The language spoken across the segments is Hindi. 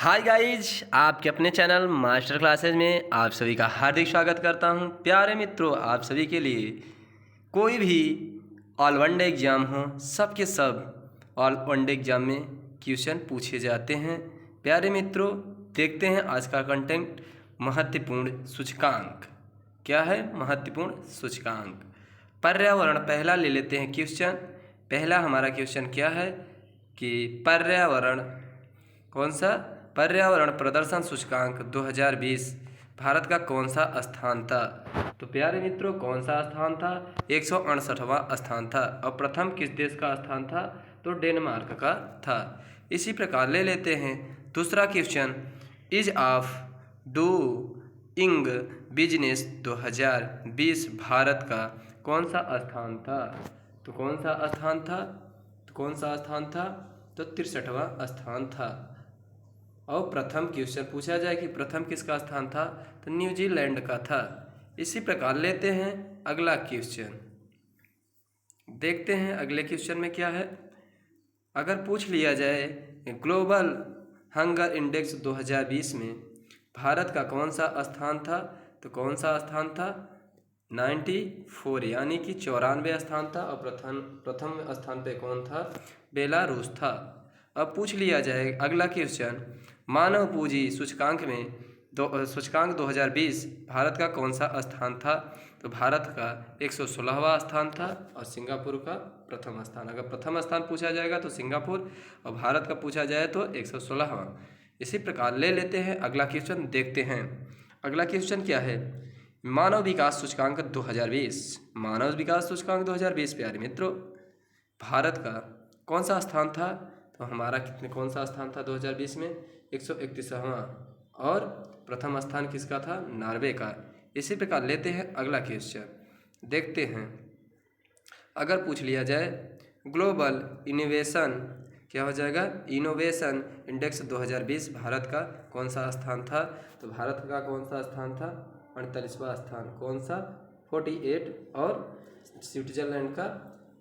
हाय गाइज, आपके अपने चैनल मास्टर क्लासेज में आप सभी का हार्दिक स्वागत करता हूं। प्यारे मित्रों, आप सभी के लिए कोई भी ऑल वनडे एग्ज़ाम हो, सबके सब ऑल वनडे एग्ज़ाम में क्वेश्चन पूछे जाते हैं। प्यारे मित्रों, देखते हैं आज का कंटेंट। महत्वपूर्ण सूचकांक क्या है? महत्वपूर्ण सूचकांक पर्यावरण। पहला ले लेते हैं क्वेश्चन। पहला हमारा क्वेश्चन क्या है कि पर्यावरण कौन सा पर्यावरण प्रदर्शन सूचकांक 2020 भारत का कौन सा स्थान था? तो प्यारे मित्रों, कौन सा स्थान था? 168वां स्थान था। और प्रथम किस देश का स्थान था? तो डेनमार्क का था। इसी प्रकार ले लेते हैं दूसरा question. Is of doing business 2020 Bharat का कौन सा स्थान था? तो कौन सा स्थान था? तो 63वां स्थान था। और प्रथम क्वेश्चन पूछा जाए कि प्रथम किसका स्थान था? तो न्यूजीलैंड का था। इसी प्रकार लेते हैं अगला क्वेश्चन। देखते हैं अगले क्वेश्चन में क्या है। अगर पूछ लिया जाए ग्लोबल हंगर इंडेक्स 2020 में भारत का कौन सा स्थान था? तो कौन सा स्थान था? 94 यानी कि 94 स्थान था। और प्रथम स्थान पे कौन था? बेलारूस था। अब पूछ लिया जाए अगला क्वेश्चन। मानव पूंजी सूचकांक में सूचकांक 2020 भारत का कौन सा स्थान था? तो भारत का 116वां स्थान था और सिंगापुर का प्रथम स्थान। अगर प्रथम स्थान पूछा जाएगा तो सिंगापुर, और भारत का पूछा जाए तो 116वां। इसी प्रकार ले लेते हैं अगला क्वेश्चन। देखते हैं अगला क्वेश्चन क्या है। मानव विकास सूचकांक 2020 मानव विकास सूचकांक 2020 प्यारे मित्रों भारत का कौन सा स्थान था? तो हमारा कौन सा स्थान था 2020 में? 131वां। और प्रथम स्थान किसका था? नॉर्वे का। इसी प्रकार लेते हैं अगला क्वेश्चन। देखते हैं अगर पूछ लिया जाए ग्लोबल इनोवेशन क्या हो जाएगा? इनोवेशन इंडेक्स 2020 भारत का कौन सा स्थान था? तो भारत का कौन सा स्थान था? 48वां स्थान। कौन सा? 48। और स्विट्जरलैंड का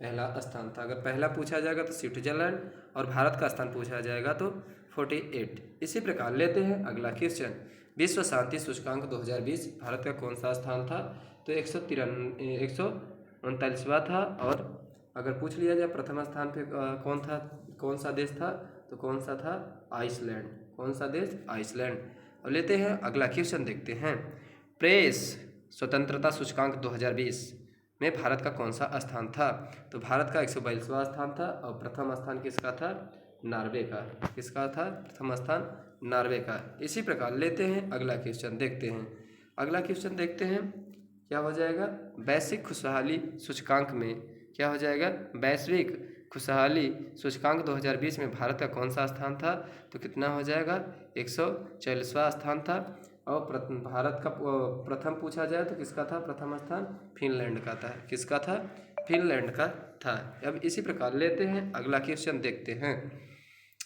पहला स्थान था। अगर पहला पूछा जाएगा तो स्विट्जरलैंड, और भारत का स्थान पूछा जाएगा तो 48। इसी प्रकार लेते हैं अगला क्वेश्चन। विश्व शांति सूचकांक 2020 भारत का कौन सा स्थान था? तो 139वां था। और अगर पूछ लिया जाए प्रथम स्थान पे कौन था, कौन सा देश था? तो कौन सा था? आइसलैंड। कौन सा देश? आइसलैंड। और लेते हैं अगला क्वेश्चन। देखते हैं प्रेस स्वतंत्रता सूचकांक 2020 में भारत का कौन सा स्थान था? तो भारत का 142वां स्थान था। और प्रथम स्थान किसका था? नॉर्वे का। किसका था प्रथम स्थान? नॉर्वे का। इसी प्रकार लेते हैं अगला क्वेश्चन। देखते हैं अगला क्वेश्चन। देखते हैं क्या हो जाएगा। वैश्विक खुशहाली सूचकांक में क्या हो जाएगा? वैश्विक खुशहाली सूचकांक 2020 में भारत का कौन सा स्थान था? तो कितना हो जाएगा? 144वां स्थान था। और भारत का प्रथम पूछा जाए तो किसका था प्रथम स्थान? फिनलैंड का था। किसका था? फिनलैंड का था। अब इसी प्रकार लेते हैं अगला क्वेश्चन। देखते हैं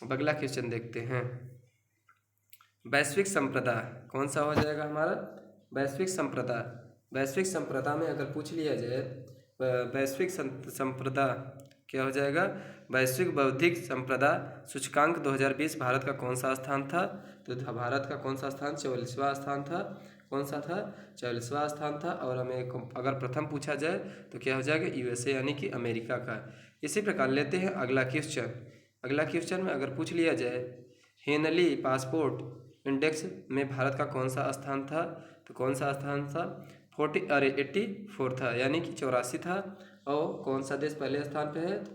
अगला क्वेश्चन। देखते हैं वैश्विक संप्रदा कौन सा हो जाएगा हमारा? वैश्विक संप्रदा। वैश्विक संप्रदा में अगर पूछ लिया जाए वैश्विक संप्रदा क्या हो जाएगा? वैश्विक बौद्धिक संप्रदा सूचकांक 2020 भारत का कौन सा स्थान था? तो भारत का कौन सा स्थान? 44वां स्थान था। कौन सा था? 44वां स्थान था। और हमें अगर प्रथम पूछा जाए तो क्या हो जाएगा? यूएसए यानी कि अमेरिका का। इसी प्रकार लेते हैं अगला क्वेश्चन। अगला क्वेश्चन में अगर पूछ लिया जाए हेनली पासपोर्ट इंडेक्स में भारत का कौन सा स्थान था? तो कौन सा स्थान था? 84 था, यानी कि 84 था। और कौन सा देश पहले स्थान पे है? तो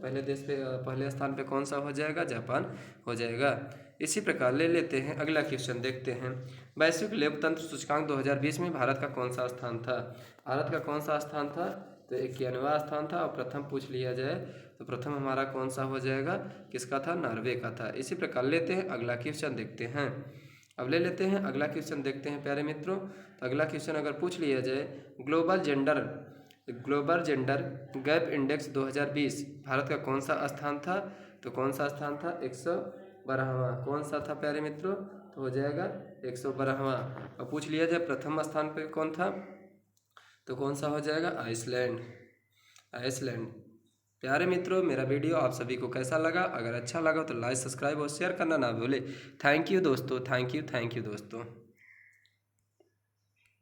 पहले स्थान पे कौन सा हो जाएगा? जापान हो जाएगा। इसी प्रकार ले लेते हैं अगला क्वेश्चन। देखते हैं वैश्विक लोकतंत्र सूचकांक 2020 में भारत का कौन सा स्थान था? भारत का कौन सा स्थान था? तो 91वां स्थान था। और प्रथम पूछ लिया जाए तो प्रथम हमारा कौन सा हो जाएगा? किसका था? नॉर्वे का था। इसी प्रकार लेते हैं अगला क्वेश्चन। देखते हैं अब ले लेते हैं अगला क्वेश्चन। देखते हैं प्यारे मित्रों। तो अगला क्वेश्चन अगर पूछ लिया जाए global gender gap index 2020 Bharat का कौन सा स्थान था? तो कौन सा स्थान था? 112वां। कौन सा था प्यारे मित्रों? तो हो जाएगा 112वां। और पूछ लिया जाए प्रथम स्थान पे कौन था? तो कौन सा हो जाएगा? आइसलैंड। प्यारे मित्रों, मेरा वीडियो आप सभी को कैसा लगा? अगर अच्छा लगा तो लाइक, सब्सक्राइब और शेयर करना ना भूले। थैंक यू दोस्तों, थैंक यू दोस्तों।